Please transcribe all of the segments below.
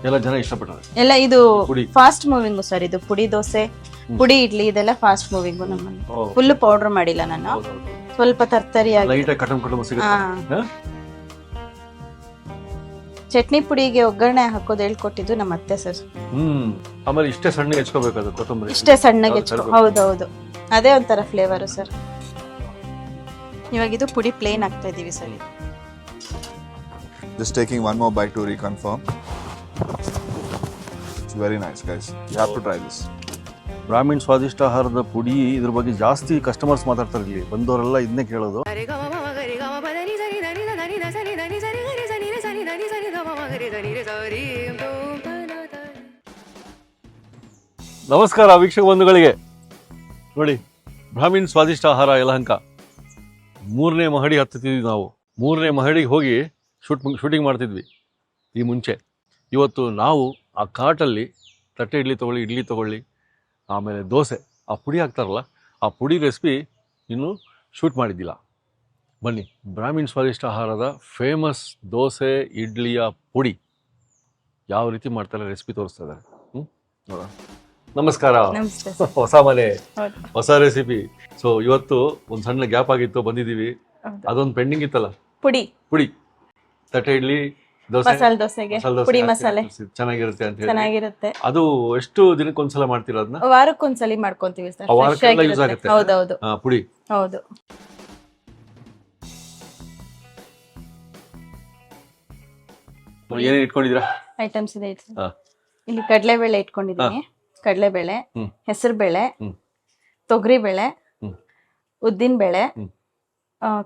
ಎಲ್ಲ ಜನ ಇಷ್ಟಪಡ್ತಾರೆ. ಎಲ್ಲ ಇದು ಪುಡಿ. Fast moving sir. ಇದು ಪುಡಿ ದೋಸೆ, ಪುಡಿ ಇಡ್ಲಿ ಇದೆಲ್ಲ ಫಾಸ್ಟ್ ಮೂವಿಂಗು. ನಮ್ಮಲ್ಲಿ ಫುಲ್ ಪೌಡರ್ ಮಾಡಿಲ್ಲ ನಾನು, ಸ್ವಲ್ಪ ತರ್ತರಿಯಾಗಿ ಲೈಟ್ ಆಗಿ ಕಟಮ್ ಸಿಗುತ್ತೆ. ಚಟ್ನಿ ಪುಡಿಗೆ ಒಗ್ಗರಣೆ ಹಾಕೋದು ಹೇಳ್ಕೊಟ್ಟಿದ್ದು ನಮ್ಮ ಅತ್ತೆ ಸರ್. ಆಮೇಲೆ ಇಷ್ಟೇ ಸಣ್ಣಗೆ ಹೆಚ್ಕೋಬೇಕು ಕೊತ್ತಂಬರಿ, ಇಷ್ಟೇ ಸಣ್ಣಗೆ ಹೌದೌದು, ಅದೇ ಒಂಥರ ಫ್ಲೇವರು ಸರ್. ಇವಾಗ ಇದು ಪುಡಿ ಪ್ಲೇನ್ ಆಗ್ತಾ ಇದೀವಿ sir. Just taking one more bite to reconfirm. It's very nice, guys. You have to try this. ಬ್ರಾಹ್ಮಣ ಸ್ವಾದಿಷ್ಟ ಆಹಾರದ ಪುಡಿ, ಇದ್ರ ಬಗ್ಗೆ ಜಾಸ್ತಿ ಕಸ್ಟಮರ್ಸ್ ಮಾತಾಡ್ತಾರೆ. ಇಲ್ಲಿ ಬಂದವರೆಲ್ಲ ಇದನ್ನೇ ಕೇಳೋದು. ನಮಸ್ಕಾರ ವೀಕ್ಷಕ ಬಂಧುಗಳಿಗೆ. ನೋಡಿ, ಬ್ರಾಹ್ಮಣ ಸ್ವಾದಿಷ್ಟ ಆಹಾರ ಯಲಹಂಕ 3ನೇ ಮಹಡಿ ಹತ್ತುತ್ತಿದ್ವಿ ನಾವು. 3ನೇ ಮಹಡಿಗೆ ಹೋಗಿ ಶೂಟಿಂಗ್ ಮಾಡ್ತಿದ್ವಿ ಈ ಮುಂಚೆ. ಇವತ್ತು ನಾವು ಆ ಕಾರ್ಟಲ್ಲಿ ತಟ್ಟೆ ಇಡ್ಲಿ ತೊಗೊಳ್ಳಿ, ಆಮೇಲೆ ದೋಸೆ, ಆ ಪುಡಿ ಹಾಕ್ತಾರಲ್ಲ, ಆ ಪುಡಿ ರೆಸಿಪಿ ಇನ್ನೂ ಶೂಟ್ ಮಾಡಿದ್ದಿಲ್ಲ. ಬನ್ನಿ, ಬ್ರಾಹ್ಮಣ ಸ್ವಾದಿಷ್ಟ ಆಹಾರದ ಫೇಮಸ್ ದೋಸೆ ಇಡ್ಲಿಯ ಪುಡಿ ಯಾವ ರೀತಿ ಮಾಡ್ತಾರೆ ರೆಸಿಪಿ ತೋರಿಸ್ತಾ ಇದ್ದಾರೆ. ನೋಡೋಣ. ನಮಸ್ಕಾರ. ಹೊಸ ಮನೆ, ಹೊಸ ರೆಸಿಪಿ. ಸೊ ಇವತ್ತು ಒಂದು ಸಣ್ಣ ಗ್ಯಾಪ್ ಆಗಿತ್ತು, ಬಂದಿದ್ದೀವಿ. ಅದೊಂದು ಪೆಂಡಿಂಗ್ ಇತ್ತಲ್ಲ, ಪುಡಿ ತಟ್ಟೆ ಇಡ್ಲಿ ಮಸಾಲೆ ದೋಸೆಗೆ ಪುಡಿ ಮಸಾಲೆ ಚೆನ್ನಾಗಿರುತ್ತೆ ಅಂತ ಚೆನ್ನಾಗಿರುತ್ತೆ. ಅದು ಎಷ್ಟು ದಿನಕ್ಕೊಂದ್ಸಲ ಮಾಡ್ತೀರಾ ಅದನ್ನ? ವಾರಕ್ಕೊಂದ್ಸಲಿ ಮಾಡ್ಕೊಂತೀವಿ ಸರ್. ವಾರಕ್ಕೆಲ್ಲ ಯೂಸ್ ಆಗುತ್ತೆ. ಹೌದೌದು, ಪುಡಿ. ಹೌದು. ಏನೇನು ಇಟ್ಕೊಂಡಿದ್ದೀರಾ? ಐಟಮ್ಸ್ ಇದೆ ಇಲ್ಲಿ. ಕಡಲೆಬೇಳೆ ಇಟ್ಕೊಂಡಿದ್ದೀನಿ, ಕಡಲೆಬೇಳೆ, ಹೆಸರುಬೇಳೆ, ತೊಗರಿಬೇಳೆ, ಉದ್ದಿನ ಬೇಳೆ,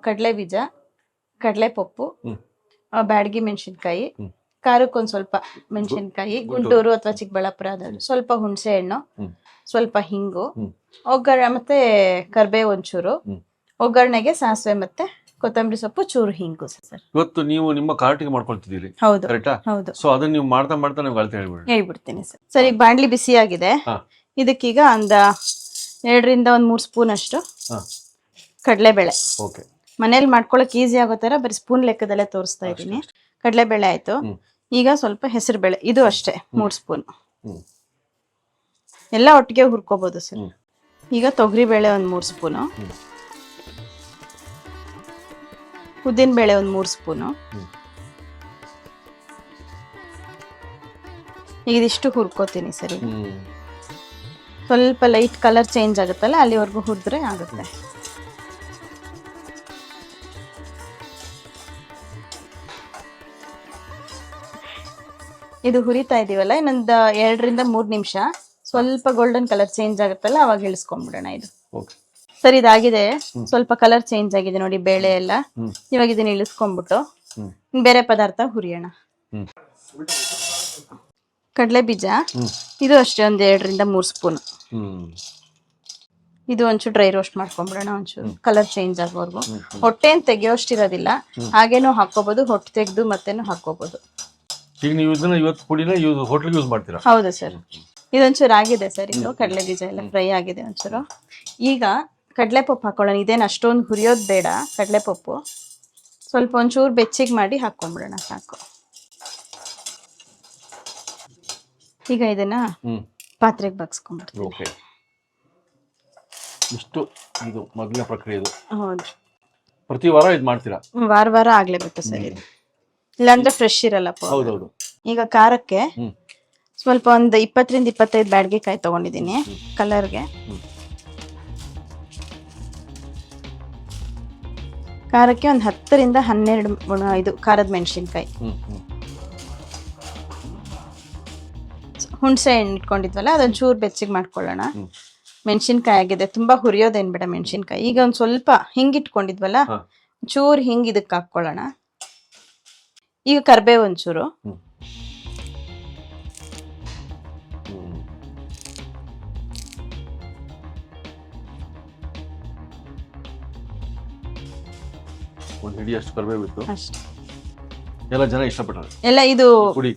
ಕಡಲೆ ಬೀಜ, ಕಡಲೆ ಪಪ್ಪು, ಬ್ಯಾಡಗಿ ಮೆಣಸಿನ್ಕಾಯಿ, ಖಾರಕ್ಕೊಂದು ಸ್ವಲ್ಪ ಮೆಣಸಿನ್ಕಾಯಿ, ಗುಂಟೂರು ಅಥವಾ ಚಿಕ್ಕಬಳ್ಳಾಪುರ, ಸ್ವಲ್ಪ ಹುಣಸೆ ಹಣ್ಣು, ಸ್ವಲ್ಪ ಹಿಂಗು, ಒಗ್ಗರಣೆ ಮತ್ತೆ ಕರ್ಬೇವು ಒಂಚೂರು, ಒಗ್ಗರಣೆಗೆ ಸಾಸಿವೆ ಮತ್ತೆ ಕೊತ್ತಂಬರಿ ಸೊಪ್ಪು, ಚೂರು ಹಿಂಗು ಸರ್. ಇವತ್ತು ನೀವು ನಿಮ್ಮ ಕಾರ್ಟಿಗೆ ಮಾಡ್ಕೊಳ್ತಿದ್ದೀರಿ. ಹೌದು, ಕರೆಕ್ಟಾ? ಹೌದು. ಸೊ ಅದನ್ನ ನೀವು ಮಾಡ್ತಾ ನೀವು ಅಳತೆ ಹೇಳ್ಬಿಡ್ತೀನಿ ಸರ್. ಸರ್, ಈಗ ಬಾಣ್ಲಿ ಬಿಸಿ ಆಗಿದೆ. ಇದಕ್ಕೀಗ ಒಂದು 2ರಿಂದ 3 ಸ್ಪೂನ್ ಅಷ್ಟು ಕಡಲೆಬೇಳೆ. ಓಕೆ. ಮನೇಲಿ ಮಾಡ್ಕೊಳಕ್ ಈಸಿ ಆಗೋ ತರ ಬರೀ ಸ್ಪೂನ್ ಲೆಕ್ಕದಲ್ಲೇ ತೋರಿಸ್ತಾ ಇದ್ದೀನಿ. ಕಡಲೆಬೇಳೆ ಆಯ್ತು. ಈಗ ಸ್ವಲ್ಪ ಹೆಸರುಬೇಳೆ, ಇದು ಅಷ್ಟೇ 3 ಸ್ಪೂನ್. ಎಲ್ಲ ಒಟ್ಟಿಗೆ ಹುರ್ಕೋಬಹುದು ಸರ್. ಈಗ ತೊಗರಿಬೇಳೆ ಒಂದು 3 ಸ್ಪೂನು, ಉದ್ದಿನ ಬೇಳೆ ಒಂದು 3 ಸ್ಪೂನು. ಈಗ ಇದಿಷ್ಟು ಹುರ್ಕೋತೀನಿ ಸರಿ. ಸ್ವಲ್ಪ ಲೈಟ್ ಕಲರ್ ಚೇಂಜ್ ಆಗುತ್ತಲ್ಲ, ಅಲ್ಲಿವರೆಗೂ ಹುರಿದ್ರೆ ಆಗುತ್ತೆ. ಇದು ಹುರಿತಾ ಇದೀವಲ್ಲ, ಇನ್ನೊಂದು 2ರಿಂದ 3 ನಿಮಿಷ ಸ್ವಲ್ಪ ಗೋಲ್ಡನ್ ಕಲರ್ ಚೇಂಜ್ ಆಗುತ್ತಲ್ಲ, ಅವಾಗ ಇಳಿಸ್ಕೊಂಡ್ಬಿಡೋಣ. ಇದು ಸರ್, ಇದಾಗಿದೆ. ಸ್ವಲ್ಪ ಕಲರ್ ಚೇಂಜ್ ಆಗಿದೆ ನೋಡಿ ಬೇಳೆ ಎಲ್ಲ. ಇವಾಗ ಇದನ್ನ ಇಳಿಸ್ಕೊಂಡ್ಬಿಟ್ಟು ಬೇರೆ ಪದಾರ್ಥ ಹುರಿಯೋಣ. ಕಡಲೆ ಬೀಜ ಇದು ಅಷ್ಟೇ, ಒಂದು 2ರಿಂದ 3 ಸ್ಪೂನ್. ಇದು ಒಂಚೂರು ಡ್ರೈ ರೋಸ್ಟ್ ಮಾಡ್ಕೊಂಡ್ಬಿಡೋಣ, ಒಂಚೂರು ಕಲರ್ ಚೇಂಜ್ ಆಗೋವರೆಗೂ. ಹೊಟ್ಟೆನ್ ತೆಗಿಯೋಷ್ಟಿರೋದಿಲ್ಲ, ಹಾಗೇನು ಹಾಕೋಬಹುದು, ಹೊಟ್ಟೆ ತೆಗೆದು ಮತ್ತೇನು ಹಾಕೋಬಹುದು. ಈಗ ನೀವು ಇದನ್ನ ಇವತ್ತು ಪುಡಿನ ಹೋಟೆಲ್ಗೆ ಯೂಸ್ ಮಾಡ್ತೀರಾ? ಹೌದು ಸರ್. ಇದೊಂಚೂರು ಆಗಿದೆ ಸರ್. ಇದು ಕಡಲೆ ಬೀಜ ಎಲ್ಲ ಫ್ರೈ ಆಗಿದೆ ಒಂಚೂರು. ಈಗ ಕಡಲೆ ಪಪ್ಪು ಹಾಕೊಳ್ಳೋಣ. ಇದೇನು ಅಷ್ಟೊಂದು ಹುರಿಯೋದು ಬೇಡ. ಕಡಲೆ ಪಪ್ಪು ಸ್ವಲ್ಪ ಒಂಚೂರು ಬೆಚ್ಚಿಗೆ ಮಾಡಿ ಹಾಕೊಂಡ್ಬಿಡೋಣ, ಸಾಕು. ಈಗ ಇದನ್ನ ಪಾತ್ರೆಗೆ ಬಗ್ಸ್ಕೊಂಡ್ಬಿಡ್ತೀವಿ. ಓಕೆ. ಇಷ್ಟು ಇದು ಮೊದಲನೇ ಪ್ರಕ್ರಿಯೆ. ಇದು ಹೌದು, ಪ್ರತಿ ವಾರ ಇದು ಮಾಡ್ತೀರಾ? ವಾರ ಆಗ್ಲೇಬೇಕು ಸರ್ ಇದು, ಇಲ್ಲಾಂದ್ರೆ ಫ್ರೆಶ್ ಇರಲ್ಲ. ಹೌದೌದು. ಈಗ ಖಾರಕ್ಕೆ ಸ್ವಲ್ಪ ಒಂದು 20ರಿಂದ 25 ಬ್ಯಾಡಗಿ ಕಾಯಿ ತಗೊಂಡಿದ್ದೀನಿ ಕಲರ್ಗೆ. ಖಾರಕ್ಕೆ ಒಂದು 10ರಿಂದ 12 ಇದು ಖಾರದ ಮೆಣಸಿನ್ಕಾಯಿ. ಹುಣಸೆ ಹಣ್ಣು ಇಟ್ಕೊಂಡಿದ್ವಲ್ಲ, ಅದೊಂದು ಚೂರು ಬೆಚ್ಚಿಗೆ ಮಾಡ್ಕೊಳ್ಳೋಣ. ಮೆಣಸಿನ್ಕಾಯಿ ಆಗಿದೆ, ತುಂಬಾ ಹುರಿಯೋದೇನ್ ಬೇಡ ಮೆಣಸಿನ್ಕಾಯಿ. ಈಗ ಒಂದ್ ಸ್ವಲ್ಪ ಹಿಂಗ್ ಇಟ್ಕೊಂಡಿದ್ವಲ್ಲ, ಚೂರು ಹಿಂಗ್ ಇದಕ್ಕೆ ಹಾಕೊಳ್ಳೋಣ. ಈಗ ಕರ್ಬೇವು ಒಂಚೂರು, ಒಂದು ಹಿಡಿ ಅಷ್ಟು ಕರ್ಬೇವು ಬಿಟ್ಟು ಅಷ್ಟೇ. ಎಲ್ಲ ಜನ ಇಷ್ಟಪಡ್ತಾರೆ. ಎಲ್ಲ ಇದು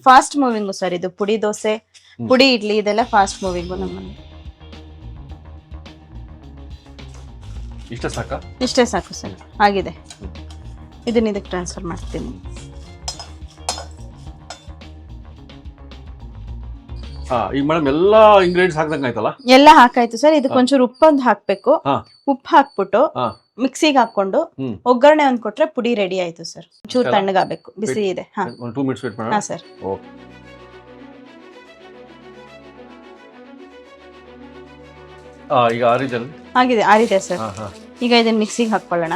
ಫಾಸ್ಟ್ ಮೂವಿಂಗು ಸರ್. ಇದು ಪುಡಿ ದೋಸೆ, ಪುಡಿ ಇಡ್ಲಿ ಇದೆಲ್ಲ ಫಾಸ್ಟ್ ಮೂವಿಂಗು ನಮ್ಮಲ್ಲಿ. ಇಷ್ಟೇ ಸಾಕಾ? ಇಷ್ಟೇ ಸಾಕು ಸರ್, ಆಗಿದೆ. ಇದನ್ನ ಇದಕ್ಕೆ ಟ್ರಾನ್ಸ್ಫರ್ ಮಾಡ್ತೀನಿ. ಈಗ ಮೇಡಮ್ ಎಲ್ಲಾ ಇಂಗ್ರೀಡಿಯೆಂಟ್ಸ್ ಹಾಕ್ದಂಗೆ ಆಯ್ತಲ್ಲ. ಎಲ್ಲ ಹಾಕಾಯ್ತು ಸರ್. ಇದಕ್ಕೊಂಚೂರು ಉಪ್ಪೊಂದು ಹಾಕ್ಬೇಕು. ಹಾ. ಉಪ್ಪು ಹಾಕ್ಬಿಟ್ಟು ಹಾ. ಮಿಕ್ಸಿಗೆ ಹಾಕೊಂಡು ಹ್ಮ್. ಒಗ್ಗರಣೆ ಒಂದ್ ಕೊಟ್ರೆ ಪುಡಿ ರೆಡಿ ಆಯ್ತು ಸರ್. ಚೂರು ಅಷ್ಟೇ ಅಲ್ಲ? ತಣ್ಣಗಾಗಬೇಕು, ಬಿಸಿ ಇದೆ. ಹಾ ಒಂದು 2 ಮಿನಿಟ್ಸ್ ವೇಟ್ ಮಾಡೋಣ. ಹಾ ಸರ್. ಓಕೆ. ಈಗ ಆರಿದಲ್ಲ. ಆರಿದೆ ಸರ್. ಹಾ ಹಾ. ಈಗ ಇದನ್ನ ಮಿಕ್ಸಿಗೆ ಹಾಕೊಳ್ಳೋಣ.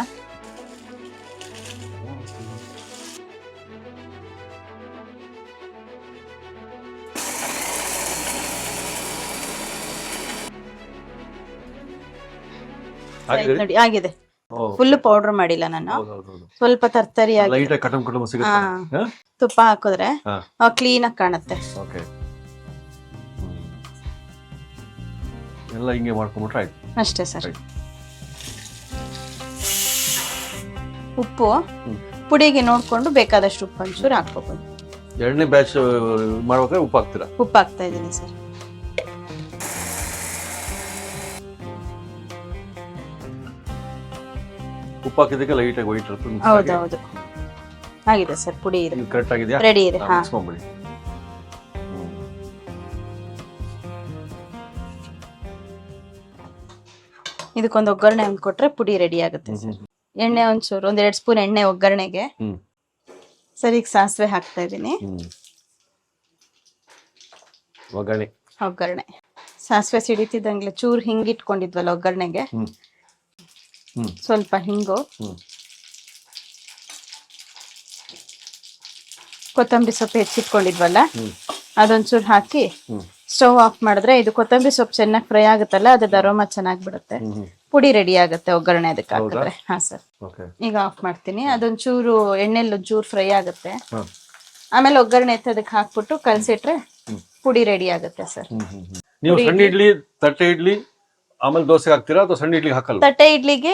ಆಗಿದೆ? ನೋಡಿ ಆಗಿದೆ. ಓ, ಫುಲ್ ಪೌಡರ್ ಮಾಡಿಲ್ಲ ನಾನು, ಹೌದು. ಸ್ವಲ್ಪ ತರ್ತರಿಯಾಗಿ. ಲೈಟ್ ಆಗಿ ಕಟಮ್ ಸಿಗುತ್ತೆ. ಹಾ. ತುಪ್ಪ ಹಾಕಿದ್ರೆ ಹಾ. ಕ್ಲೀನ್ ಆಗಿ ಕಾಣುತ್ತೆ. ಓಕೆ. ಎಲ್ಲ ಹಿಂಗೆ ಮಾಡ್ಕೊಂಡ್ಬಿಟ್ರೆ ಆಯ್ತು. ಅಷ್ಟೇ ಸರ್. Right. ಉಪ್ಪು ಹ್ಮ್. ಪುಡಿಗೆ ನೋಡ್ಕೊಂಡು ಬೇಕಾದಷ್ಟು ಉಪ್ಪು ಒಂಚೂರು ಹಾಕ್ಬೇಕು. ಎರಡನೇ ಬ್ಯಾಚ್ ಮಾಡ್ಬೇಕಾದ್ರೆ ಉಪ್ಪು ಹಾಕ್ತೀರಾ? ಉಪ್ಪು ಹಾಕ್ತಾ ಇದ್ದೀನಿ ಸರ್. ಉಪ್ಪು ಹಾಕಿದ್ದಕ್ಕೆ ಲೈಟ್ ಆಗಿ ವೈಟ್ ಹೌದೌದು, ಆಗಿದೆ ಸರ್. ಪುಡಿ ಇದೆ, ಕರೆಕ್ಟ್ ಆಗಿದೆಯಾ? ರೆಡಿ ಇದೆ. ಹಾ. ಮಿಕ್ಸ್ ಮಾಡ್ಬಿಡಿ. ಇದಕ್ಕೊಂದು ಒಗ್ಗರಣೆ ಒಂದ್ ಕೊಟ್ರೆ ಪುಡಿ ರೆಡಿ ಆಗುತ್ತೆ ಸರ್. ಎಣ್ಣೆ ಒಂಚೂರು 1-2 ಸ್ಪೂನ್ ಎಣ್ಣೆ ಒಗ್ಗರಣೆಗೆ. ಹ್ಮ್. ಸರ್ ಈಗ ಸಾಸಿವೆ ಹಾಕ್ತಾ ಇದ್ದೀನಿ. ಒಗ್ಗರಣೆ ಸಾಸಿವೆ ಸಿಡಿತಿದ್ದಂಗ್ಲೆ ಚೂರು ಹಿಂಗ್ ಇಟ್ಕೊಂಡಿದ್ವಲ್ಲ ಒಗ್ಗರಣೆಗೆ, ಸ್ವಲ್ಪ ಹಿಂಗು, ಕೊತ್ತಂಬರಿ ಸೊಪ್ಪು ಹೆಚ್ಚಿಟ್ಕೊಂಡಿದ್ವಲ್ಲ ಅದೊಂಚೂರು ಹಾಕಿ ಸ್ಟವ್ ಆಫ್ ಮಾಡಿದ್ರೆ ಇದು ಕೊತ್ತಂಬರಿ ಸೊಪ್ಪು ಚೆನ್ನಾಗಿ ಫ್ರೈ ಆಗುತ್ತಲ್ಲ, ಅದ್ರದ್ದು ಅರೋಮಾ ಚೆನ್ನಾಗಿ ಬಿಡುತ್ತೆ. ಪುಡಿ ರೆಡಿ ಆಗುತ್ತೆ ಒಗ್ಗರಣೆ ಅದಕ್ಕೆ ಹಾಕಿದ್ರೆ. ಹಾ ಸರ್. ಈಗ ಆಫ್ ಮಾಡ್ತೀನಿ. ಅದೊಂಚೂರು ಎಣ್ಣೆಲಿ ಒಂಚೂರು ಫ್ರೈ ಆಗುತ್ತೆ. ಆಮೇಲೆ ಒಗ್ಗರಣೆ ಎತ್ತಿ ಅದಕ್ಕೆ ಹಾಕ್ಬಿಟ್ಟು ಕಲಸಿಟ್ರೆ ಪುಡಿ ರೆಡಿ ಆಗುತ್ತೆ ಸರ್. ನೀವು ಸಣ್ಣ ಇಡ್ಲಿ, ತಟ್ಟೆ ಇಡ್ಲಿ ಆಮೇಲೆ ದೋಸೆ ಹಾಕ್ತೀರಾ ಅಥವಾ ಸಣ್ಣ ಇಡ್ಲಿಗೆ ಹಾಕಲ್ಲ? ತಟ್ಟೆ ಇಡ್ಲಿಗೆ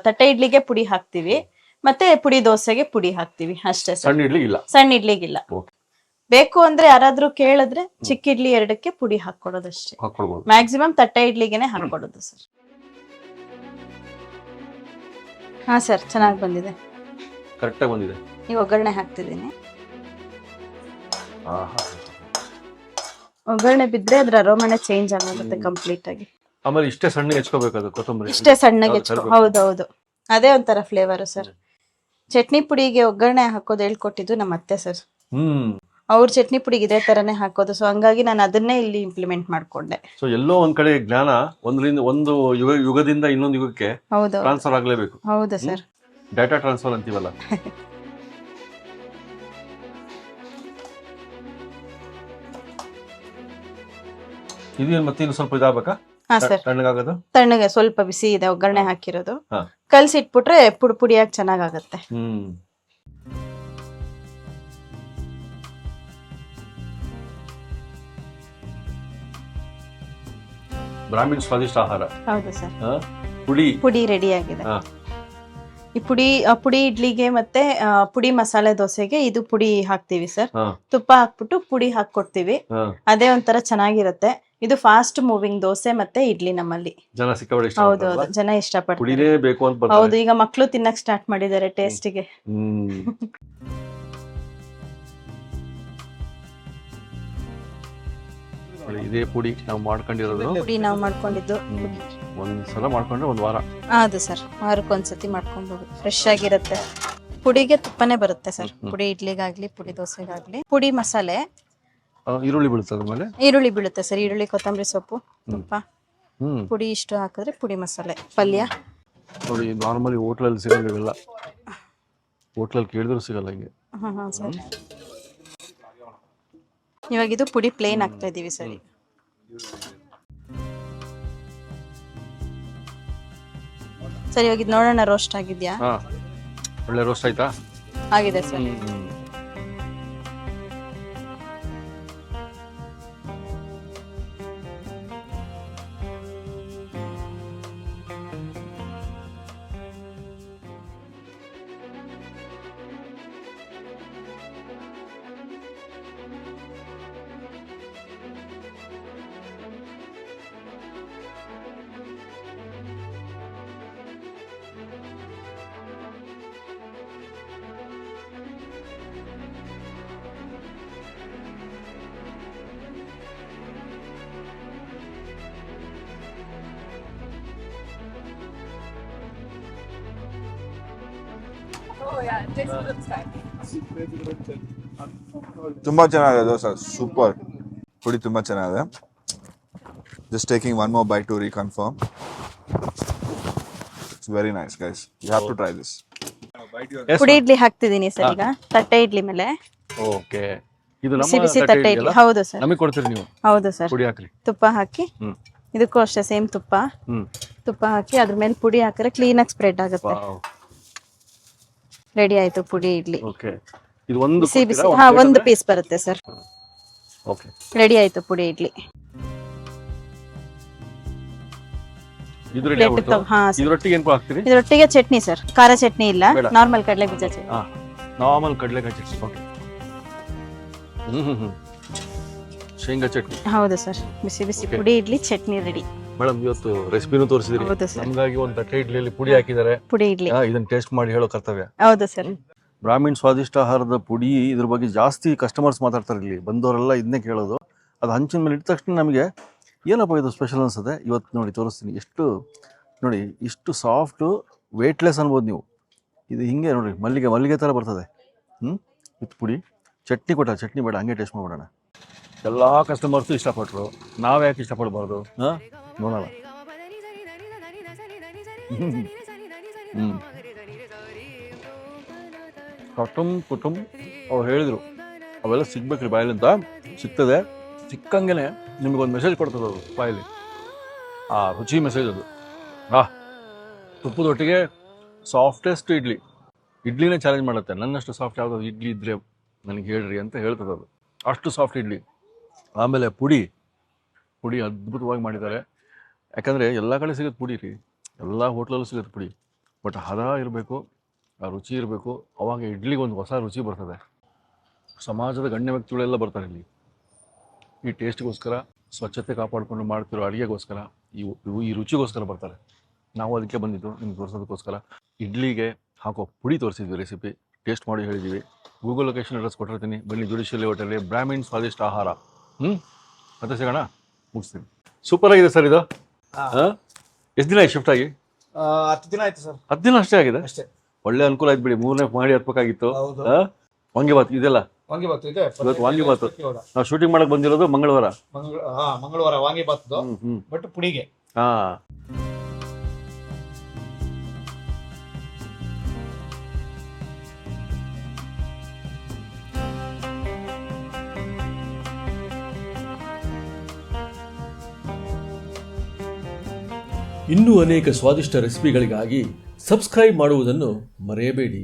ತಟ್ಟೆ ಇಡ್ಲಿಗೆ ಪುಡಿ ಹಾಕ್ತಿವಿ, ಮತ್ತೆ ಪುಡಿ ದೋಸೆಗೆ ಪುಡಿ ಹಾಕ್ತಿವಿ ಅಷ್ಟೇ ಸರ್. ಸಣ್ಣ ಇಡ್ಲಿ ಇಲ್ಲ? ಸಣ್ಣ ಇಡ್ಲಿಗಿಲ್ಲ. ಬೇಕು ಅಂದ್ರೆ ಯಾರಾದ್ರೂ ಕೇಳಿದ್ರೆ ಚಿಕ್ಕ ಇಡ್ಲಿ 2ಕ್ಕೆ ಪುಡಿ ಹಾಕೊಡೋದಷ್ಟೇ. ಮ್ಯಾಕ್ಸಿಮಮ್ ತಟ್ಟೆ ಇಡ್ಲಿಗೆನೆ ಹಾಕೊಡೋದು ಸರ್. ಹಾ ಸರ್, ಚೆನ್ನಾಗಿ ಬಂದಿದೆ. ಕರೆಕ್ಟ್ ಆಗಿ ಬಂದಿದೆ. ಈಗ ಒಗ್ಗರಣೆ ಹಾಕ್ತಿದ್ದೀನಿ. ಒಗ್ಗರಣೆ ಬಿದ್ರೆ ಅದ್ರ ಅರೋಮನೆ ಚೇಂಜ್ ಆಗುತ್ತೆ ಕಂಪ್ಲೀಟ್ ಆಗಿ. ಆಮೇಲೆ ಇಷ್ಟೇ ಸಣ್ಣಗೆ ಹೆಚ್ಕೋಬೇಕು ಕೊತ್ತಂಬರಿ. ಇಷ್ಟೇ ಸಣ್ಣಗೆ ಹೌದೌದು, ಅದೇ ಒಂಥರ ಫ್ಲೇವರ್ ಸರ್. ಚಟ್ನಿ ಪುಡಿಗೆ ಒಗ್ಗರಣೆ ಹಾಕೋದು ಹೇಳ್ಕೊಟ್ಟಿದ್ದು ನಮ್ಮ ಅತ್ತೆ ಸರ್. ಅವ್ರ ಚಟ್ನಿ ಪುಡಿಗೆ ಇದೇ ತರನೇ ಹಾಕೋದು. ಸೊ ಹಂಗಾಗಿ ನಾನು ಅದನ್ನೇ ಇಲ್ಲಿ ಇಂಪ್ಲಿಮೆಂಟ್ ಮಾಡ್ಕೊಂಡೆ. ಸೊ ಎಲ್ಲೋ ಒಂದ್ ಕಡೆ ಜ್ಞಾನ ಒಂದು ಯುಗದಿಂದ ಇನ್ನೊಂದು ಯುಗಕ್ಕೆ ಟ್ರಾನ್ಸ್ಫರ್ ಆಗ್ಲೇಬೇಕು. ಹೌದಾ ಸರ್? ಡಾಟಾ ಟ್ರಾನ್ಸ್ಫರ್ ಅಂತೀವಲ್ಲ. ಇದೇನು ಮತ್ತೆ ಇನ್ನು ಸ್ವಲ್ಪ ಇದಾಗಬೇಕಾ? ಹಾ ಸರ್, ತಣ್ಣಗಾಗೋದು. ತಣ್ಣಗೆ ಸ್ವಲ್ಪ ಬಿಸಿ ಇದೆ ಒಗ್ಗರಣೆ ಹಾಕಿರೋದು. ಕಲ್ಸಿಟ್ಬಿಟ್ರೆ ಪುಡಿ ಪುಡಿಯಾಗಿ ಚೆನ್ನಾಗಾಗತ್ತೆ. ಬ್ರಾಹ್ಮಿನ್ ಸ್ವಾದಿಷ್ಟ ಆಹಾರ. ಹೌದು ಸರ್. ಪುಡಿ ರೆಡಿ ಆಗಿದೆ. ಈ ಪುಡಿ ಇಡ್ಲಿಗೆ ಮತ್ತೆ ಪುಡಿ ಮಸಾಲೆ ದೋಸೆಗೆ ಇದು ಪುಡಿ ಹಾಕ್ತಿವಿ ಸರ್. ತುಪ್ಪ ಹಾಕ್ಬಿಟ್ಟು ಪುಡಿ ಹಾಕೊಡ್ತೀವಿ. ಅದೇ ಒಂಥರ ಚೆನ್ನಾಗಿರುತ್ತೆ. ಇದು ಫಾಸ್ಟ್ ಮೂವಿಂಗ್ ದೋಸೆ ಮತ್ತೆ ಇಡ್ಲಿ ನಮ್ಮಲ್ಲಿ. ಹೌದೌದು, ಜನ ಇಷ್ಟಪಡ್ತಾರೆ. ಹೌದು, ಈಗ ಮಕ್ಳು ತಿನ್ನಕ್ ಸ್ಟಾರ್ಟ್ ಮಾಡಿದ್ದಾರೆ ಟೇಸ್ಟಿಗೆ. ಇದೇ ಪುಡಿ ನಾವು ಮಾಡ್ಕೊಂಡಿದ್ದು ಒಂದ್ಸಲ ಮಾಡ್ಕೊಂಡ್ರೆ ಒಂದ್ ವಾರ. ಹೌದು ಸರ್, ವಾರಕ್ಕೊಂದ್ಸತಿ ಮಾಡ್ಕೊಬಹುದು. ಫ್ರೆಶ್ ಆಗಿರುತ್ತೆ. ಪುಡಿಗೆ ತುಪ್ಪನೇ ಬರುತ್ತೆ ಸರ್. ಪುಡಿ ಇಡ್ಲಿಗಾಗ್ಲಿ ಪುಡಿ ದೋಸೆಗಾಗ್ಲಿ. ಪುಡಿ ಮಸಾಲೆ ಈರುಳ್ಳಿ ಬೀಳುತ್ತೆ. ಈರುಳ್ಳಿ ಬೀಳುತ್ತೆ ಸರ್. ಈರುಳ್ಳಿ, ಕೊತ್ತಂಬರಿ ಸೊಪ್ಪು, ತುಪ್ಪ, ಪುಡಿ ಇಷ್ಟು ಹಾಕಿದ್ರೆ ಪುಡಿ ಮಸಾಲೆ. ಪಲ್ಯ ನೋಡಿ, ನಾರ್ಮಲಿ ಹೋಟ್ಲಲ್ಲಿ ಸಿಗಲ್ಲ ಇವೆಲ್ಲ. ಹೋಟ್ಲಲ್ಲಿ ಕೇಳಿದ್ರು ಸಿಗಲ್ಲ ಹಿಂಗೆ. ಸರ್, ಇವಾಗ ಇದು ಪುಡಿ ಪ್ಲೇನ್ ಹಾಕ್ತಾ ಇದೀವಿ ಸರ್. ಸರ್, ಇವಾಗ ಇದು ನೋಡೋಣ ರೋಸ್ಟ್ ಆಗಿದ್ಯಾ? ಒಳ್ಳೆ ರೋಸ್ಟ್ ಆಯ್ತಾ? ಆಗಿದೆ ಸರ್. ತುಂಬಾ ಚೆನ್ನಾಗಿದೆ ದೋಸೆ ಸೂಪರ್ ಪುಡಿ ತುಂಬಾ ಚೆನ್ನಾಗಿದೆ just taking one more bite to reconfirm it's very nice guys you have to try this ಪುಡಿ ಇಡ್ಲಿ ಹಾಕ್ತಿದ್ದೀನಿ ಸರ್ ಈಗ ತಟ್ಟೆ ಇಡ್ಲಿ ಮೇಲೆ ಓಕೆ ಇದು ಬಿಸಿ ನಮ್ಮ ಬಿಸಿ ತಟ್ಟೆ ತಟ್ಟೆ ಇದೆಯಲ್ಲ? ಇಡ್ಲಿ ಹೌದು ಸರ್ ನಮಗೆ ಕೊಡ್ತೀರಿ ನೀವು ಹೌದು ಸರ್ ಪುಡಿ ಹಾಕ್ರಿ ತುಪ್ಪ ಹಾಕಿ ಹ್ಮ್ ಇದಕ್ಕೂ ಅಷ್ಟೇ ಸೇಮ್ ತುಪ್ಪ ಹ್ಮ್ ತುಪ್ಪ ಹಾಕಿ ಅದ್ರ ಮೇಲೆ ಪುಡಿ ಹಾಕಿದ್ರೆ ಕ್ಲೀನಾಗಿ ಸ್ಪ್ರೆಡ್ ಆಗುತ್ತೆ ರೆಡಿ ಆಯ್ತು ಪುಡಿ ಇಡ್ಲಿ ಓಕೆ ಇದು ಒಂದು ಬಿಸಿ ಬಿಸಿ ಹಾ ಒಂದು ಪೀಸ್ ಬರುತ್ತೆ ಸರ್ ಓಕೆ ರೆಡಿ ಆಯ್ತು ಪುಡಿ ಇಡ್ಲಿ ಇದು ರೆಡಿ ಪ್ಲೇಟ್ ಆಗ್ಬಿಡ್ತು ಹಾ ಸರ್ ಇದರೊಟ್ಟಿಗೆ ಏನು ಹಾಕ್ತೀರಿ ಇದರೊಟ್ಟಿಗೆ ಚಟ್ನಿ ಸರ್ ಖಾರ ಚಟ್ನಿ ಇಲ್ಲ ಬೇಡ. ನಾರ್ಮಲ್ ಕಡಲೆ ಬೀಜ ಚಟ್ನಿ ಹಾ ನಾರ್ಮಲ್ ಕಡಲೆಕಾಯಿ ಚಟ್ನಿ ಓಕೆ ಹ್ಮ್ ಶೇಂಗಾ ಚಟ್ನಿ ಹೌದು ಸರ್ ಬಿಸಿ ಬಿಸಿ ಪುಡಿ ಇಡ್ಲಿ ಚಟ್ನಿ ರೆಡಿ ಮೇಡಮ್ ಇವತ್ತು ರೆಸಿಪಿನೂ ತೋರಿಸಿದ್ರಿ ಹೌದು ಸರ್ ನಮಗಾಗಿ ಒಂದು ತಟ್ಟೆ ಇಡ್ಲಿಯಲ್ಲಿ ಪುಡಿ ಹಾಕಿದ್ದಾರೆ ಪುಡಿ ಇಡ್ಲಿ ಇದನ್ನ ಟೇಸ್ಟ್ ಮಾಡಿ ಹೇಳೋ ಕರ್ತವ್ಯ ಹೌದು ಸರ್ ಬ್ರಾಹ್ಮಣ್ ಸ್ವಾದಿಷ್ಟ ಆಹಾರದ ಪುಡಿ ಇದ್ರ ಬಗ್ಗೆ ಜಾಸ್ತಿ ಕಸ್ಟಮರ್ಸ್ ಮಾತಾಡ್ತಾರೆ ಇಲ್ಲಿ ಬಂದವರೆಲ್ಲ ಇದನ್ನೇ ಕೇಳೋದು ಅದು ಹಂಚಿನ ಮೇಲೆ ಇಟ್ಟ ತಕ್ಷಣ ನಮಗೆ ಏನಪ್ಪ ಇದು ಸ್ಪೆಷಲ್ ಅನ್ಸುತ್ತೆ ಇವತ್ತು ನೋಡಿ ತೋರಿಸ್ತೀನಿ ಎಷ್ಟು ನೋಡಿ ಇಷ್ಟು ಸಾಫ್ಟು ವೇಟ್ಲೆಸ್ ಅನ್ಬೋದು ನೀವು ಇದು ಹಿಂಗೆ ನೋಡಿ ಮಲ್ಲಿಗೆ ಥರ ಬರ್ತದೆ ವಿತ್ ಪುಡಿ ಚಟ್ನಿ ಕೊಟ್ಟ ಚಟ್ನಿ ಬೇಡ ಹಂಗೆ ಟೇಸ್ಟ್ ಮಾಡ್ಬಿಡೋಣ ಎಲ್ಲ ಕಸ್ಟಮರ್ಸು ಇಷ್ಟಪಟ್ಟರು ನಾವು ಯಾಕೆ ಇಷ್ಟಪಡಬಾರ್ದು ಹಾಂ ನೋಡೋಣ ಕುಟುಂಬ ಅವ್ರು ಹೇಳಿದರು ಅವೆಲ್ಲ ಸಿಗ್ಬೇಕ್ರಿ ಬಾಯಲ್ಲಿಂದ ಸಿಗ್ತದೆ ಸಿಕ್ಕಂಗೆ ನಿಮಗೊಂದು ಮೆಸೇಜ್ ಕೊಡ್ತದೆ ಅದು ಬಾಯಲ್ಲಿ ಆ ರುಚಿ ಮೆಸೇಜ್ ಅದು ತುಪ್ಪದೊಟ್ಟಿಗೆ ಸಾಫ್ಟೆಸ್ಟ್ ಇಡ್ಲಿನೇ ಚಾಲೆಂಜ್ ಮಾಡುತ್ತೆ ನನ್ನಷ್ಟು ಸಾಫ್ಟ್ ಯಾವುದಾದ್ರು ಇಡ್ಲಿ ಇದ್ದರೆ ನನಗೆ ಹೇಳ್ರಿ ಅಂತ ಹೇಳ್ತದೆ ಅದು ಅಷ್ಟು ಸಾಫ್ಟ್ ಇಡ್ಲಿ ಆಮೇಲೆ ಪುಡಿ ಅದ್ಭುತವಾಗಿ ಮಾಡಿದ್ದಾರೆ ಯಾಕಂದರೆ ಎಲ್ಲ ಕಡೆ ಸಿಗುತ್ತೆ ಪುಡಿ ರೀ ಎಲ್ಲ ಹೋಟ್ಲಲ್ಲೂ ಸಿಗುತ್ತೆ ಪುಡಿ ಬಟ್ ಹದ ಇರಬೇಕು ಆ ರುಚಿ ಇರಬೇಕು ಅವಾಗ ಇಡ್ಲಿಗೆ ಒಂದು ಹೊಸ ರುಚಿ ಬರ್ತದೆ ಸಮಾಜದ ಗಣ್ಯ ವ್ಯಕ್ತಿಗಳೆಲ್ಲ ಬರ್ತಾರೆ ಇಲ್ಲಿ ಈ ಟೇಸ್ಟ್ಗೋಸ್ಕರ ಸ್ವಚ್ಛತೆ ಕಾಪಾಡಿಕೊಂಡು ಮಾಡ್ತಿರೋ ಅಡುಗೆಗೋಸ್ಕರ ಈ ರುಚಿಗೋಸ್ಕರ ಬರ್ತಾರೆ ನಾವು ಅದಕ್ಕೆ ಬಂದಿದ್ದು ನಿಮ್ಗೆ ತೋರಿಸೋದಕ್ಕೋಸ್ಕರ ಇಡ್ಲಿಗೆ ಹಾಕೋ ಪುಡಿ ತೋರಿಸಿದ್ವಿ ರೆಸಿಪಿ ಟೇಸ್ಟ್ ಮಾಡಿ ಹೇಳಿದ್ದೀವಿ ಗೂಗಲ್ ಲೊಕೇಶನ್ ಅಡ್ರೆಸ್ ಕೊಟ್ಟಿರ್ತೀನಿ ಬನ್ನಿ ಜುಡಿಷಿಯಲ್ ಹೋಟೆಲ್ ಬ್ರಾಹ್ಮಣ್ ಸ್ವಾದಿಷ್ಟ ಆಹಾರ ಮತ್ತೆ ಸಿಗೋಣ ಮುಗಿಸ್ತೀನಿ ಸೂಪರ್ ಆಗಿದೆ ಸರ್ ಇದು ಎಷ್ಟು ದಿನ ಆಯ್ತು ಶಿಫ್ಟ್ ಆಗಿ 10 ದಿನ ಆಯ್ತು ಸರ್ 10 ದಿನ ಅಷ್ಟೇ ಆಗಿದೆ ಅಷ್ಟೇ ಒಳ್ಳೆ ಅನುಕೂಲ ಆಯ್ತು ಬಿಡಿ 3ನೇ ಮಾಡಿ ಹತ್ಬೇಕಾಗಿತ್ತು ಹೌದು. ವಾಂಗಿಬಾತ್ ಇದೆಲ್ಲ ವಾಂಗಿಬಾತ್ ಇದೆ ಇವತ್ತು ವಾಂಗಿಬಾತ್ ನಾವು ಶೂಟಿಂಗ್ ಮಾಡಕ್ ಬಂದಿರೋದು ಮಂಗಳವಾರ ಮಂಗಳವಾರ ವಾಂಗಿಬಾತ್ ಹ್ಮ್ ಬಟ್ ಪುಡಿಗೆ ಹಾ ಇನ್ನೂ ಅನೇಕ ಸ್ವಾದಿಷ್ಟ ರೆಸಿಪಿಗಳಿಗಾಗಿ ಸಬ್ಸ್ಕ್ರೈಬ್ ಮಾಡುವುದನ್ನು ಮರೆಯಬೇಡಿ.